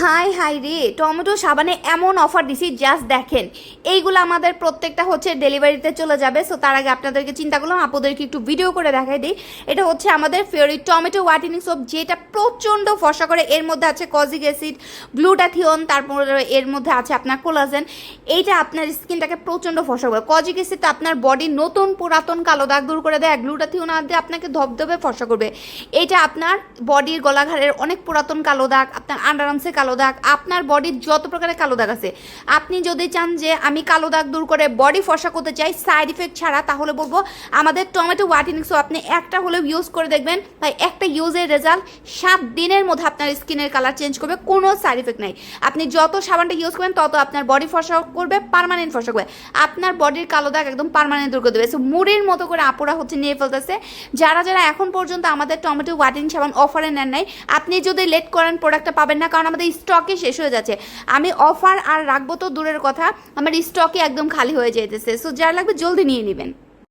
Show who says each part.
Speaker 1: High high রে, tomato সাবানে এমন অফার দিছি জাস্ট দেখেন। এইগুলো আমাদের প্রত্যেকটা হচ্ছে ডেলিভারিতে চলে যাবে। সো তার আগে আপনাদেরকে চিন্তা করলাম আপনাদেরকে একটু ভিডিও করে দেখাই দিই। এটা হচ্ছে আমাদের ফেয়ারি টমেটো হোয়াইটেনিং সোপ, যেটা প্রচণ্ড ফর্সা করে। এর মধ্যে আছে কজিক অ্যাসিড, গ্লুটাথিওন, তারপর এর মধ্যে আছে আপনার কোলাজেন। এইটা আপনার স্কিনটাকে প্রচণ্ড ফর্সা করে। কজিক অ্যাসিডটা আপনার বডির নতুন পুরাতন কালো দাগ দূর করে দেয়। গ্লুটাথিওন দিয়ে আপনাকে ধবধবে ফর্সা করবে। এইটা আপনার বডির গলাঘাড়ের অনেক পুরাতন কালো দাগ, আপনার আন্ডারআর্মসে কালো দাগ, আপনার বডির যত প্রকারের কালো দাগ আছে, আপনি যদি চান যে আমি কালো দাগ দূর করে বডি ফর্সা করতে চাই সাইড ইফেক্ট ছাড়া, তাহলে বলবো আমাদের টমেটো হোয়াইটেনিং সোপ আপনি একটা হলেও ইউজ করে দেখবেন। ভাই একটা ইউজের রেজাল্ট 7 দিনের মধ্যে আপনার স্কিনের কালার চেঞ্জ করবে, কোনো সাইড ইফেক্ট নাই। আপনি যত সাবানটা ইউজ করবেন তত আপনার বডি ফর্সা করবে, পার্মানেন্ট ফর্সা করবে, আপনার বডির কালো দাগ একদম পার্মানেন্ট দূর করে দেবে। সো মুড়ির মতো করে আপুরা হচ্ছে নিয়ে ফেলতেছে। যারা যারা এখন পর্যন্ত আমাদের টমেটো হোয়াইটেনিং সাবান অফারে নেন নাই, আপনি যদি লেট করেন প্রোডাক্টটা পাবেন না, কারণ আমাদের স্টকে শেষ হয়ে যাচ্ছে। আমি অফার আর রাখবো তো দূরের কথা, আমার স্টকে একদম খালি হয়ে যেতেছে। সো যারা লাগবে জলদি নিয়ে নেবেন।